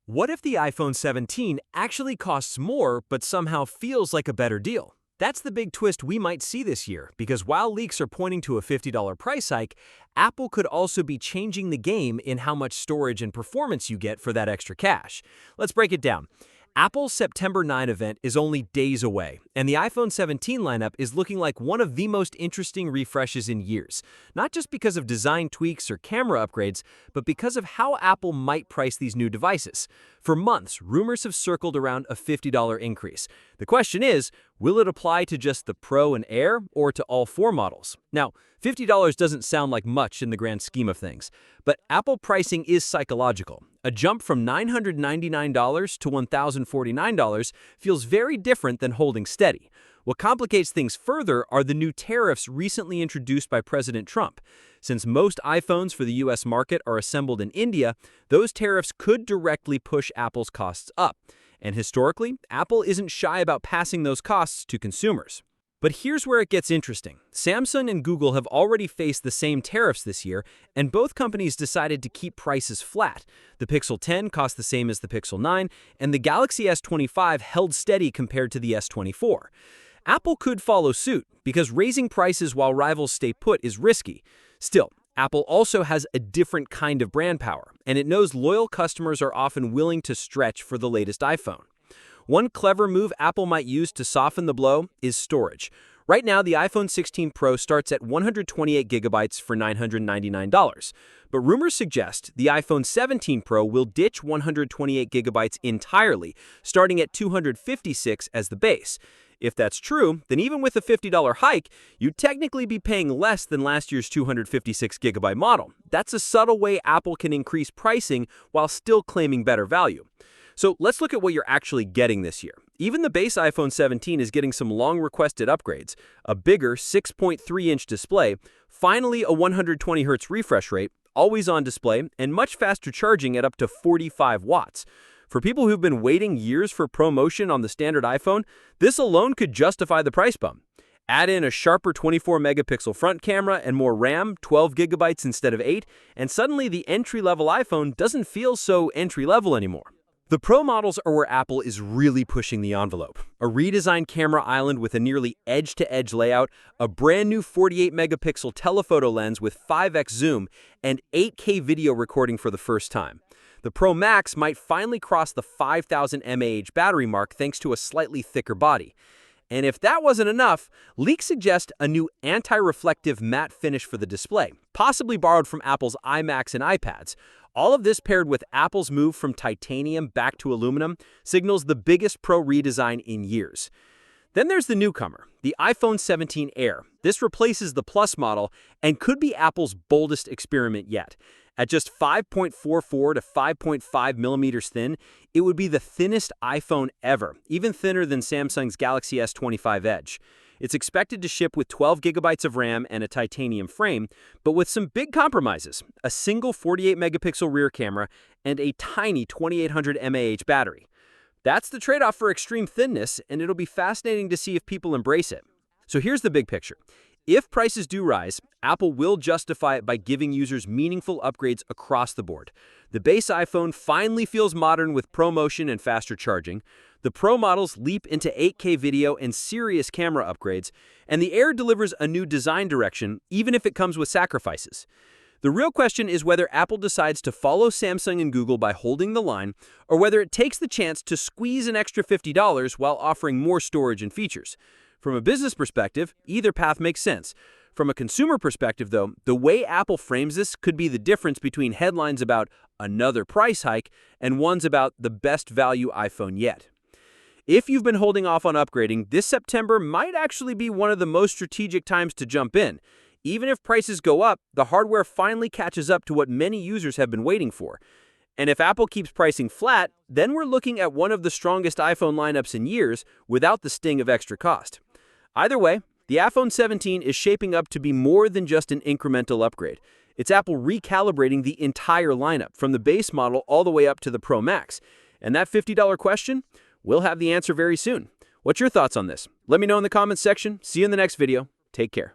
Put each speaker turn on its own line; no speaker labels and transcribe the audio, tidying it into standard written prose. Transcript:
What if the iPhone 17 actually costs more but somehow feels like a better deal? That's the big twist we might see this year, because while leaks are pointing to a $50 price hike, Apple could also be changing the game in how much storage and performance you get for that extra cash. Let's break it down. Apple's September 9 event is only days away, and the iPhone 17 lineup is looking like one of the most interesting refreshes in years, not just because of design tweaks or camera upgrades, but because of how Apple might price these new devices. For months, rumors have circled around a $50 increase. The question is, will it apply to just the Pro and Air or to all four models? Now, $50 doesn't sound like much in the grand scheme of things, but Apple pricing is psychological. A jump from $999 to $1,049 feels very different than holding steady. What complicates things further are the new tariffs recently introduced by President Trump. Since most iPhones for the US market are assembled in India, those tariffs could directly push Apple's costs up. And historically, Apple isn't shy about passing those costs to consumers. But here's where it gets interesting. Samsung and Google have already faced the same tariffs this year, and both companies decided to keep prices flat. The Pixel 10 cost the same as the Pixel 9, and the Galaxy S25 held steady compared to the S24. Apple could follow suit, because raising prices while rivals stay put is risky. Still, Apple also has a different kind of brand power, and it knows loyal customers are often willing to stretch for the latest iPhone. One clever move Apple might use to soften the blow is storage. Right now, the iPhone 16 Pro starts at 128 gigabytes for $999. But rumors suggest the iPhone 17 Pro will ditch 128 gigabytes entirely, starting at 256 as the base. If that's true, then even with a $50 hike, you'd technically be paying less than last year's 256 gigabyte model. That's a subtle way Apple can increase pricing while still claiming better value. So let's look at what you're actually getting this year. Even the base iPhone 17 is getting some long-requested upgrades: a bigger 6.3-inch display, finally a 120Hz refresh rate, always-on display, and much faster charging at up to 45 watts. For people who've been waiting years for ProMotion on the standard iPhone, this alone could justify the price bump. Add in a sharper 24-megapixel front camera and more RAM, 12 gigabytes instead of 8, and suddenly the entry-level iPhone doesn't feel so entry-level anymore. The Pro models are where Apple is really pushing the envelope. A redesigned camera island with a nearly edge-to-edge layout, a brand new 48-megapixel telephoto lens with 5x zoom, and 8K video recording for the first time. The Pro Max might finally cross the 5,000 mAh battery mark thanks to a slightly thicker body. And if that wasn't enough, leaks suggest a new anti-reflective matte finish for the display, possibly borrowed from Apple's iMacs and iPads. All of this paired with Apple's move from titanium back to aluminum signals the biggest Pro redesign in years. Then there's the newcomer, the iPhone 17 Air. This replaces the Plus model and could be Apple's boldest experiment yet. At just 5.44 to 5.5 millimeters thin, it would be the thinnest iPhone ever, even thinner than Samsung's Galaxy S25 Edge. It's expected to ship with 12 gigabytes of RAM and a titanium frame, but with some big compromises: a single 48-megapixel rear camera and a tiny 2800 mAh battery. That's the trade-off for extreme thinness, and it'll be fascinating to see if people embrace it. So here's the big picture. If prices do rise, Apple will justify it by giving users meaningful upgrades across the board. The base iPhone finally feels modern with ProMotion and faster charging. The Pro models leap into 8K video and serious camera upgrades, and the Air delivers a new design direction, even if it comes with sacrifices. The real question is whether Apple decides to follow Samsung and Google by holding the line, or whether it takes the chance to squeeze an extra $50 while offering more storage and features. From a business perspective, either path makes sense. From a consumer perspective, though, the way Apple frames this could be the difference between headlines about another price hike and ones about the best value iPhone yet. If you've been holding off on upgrading, this September might actually be one of the most strategic times to jump in. Even if prices go up, the hardware finally catches up to what many users have been waiting for. And if Apple keeps pricing flat, then we're looking at one of the strongest iPhone lineups in years without the sting of extra cost. Either way, the iPhone 17 is shaping up to be more than just an incremental upgrade. It's Apple recalibrating the entire lineup, from the base model all the way up to the Pro Max. And that $50 question? We'll have the answer very soon. What's your thoughts on this? Let me know in the comments section. See you in the next video. Take care.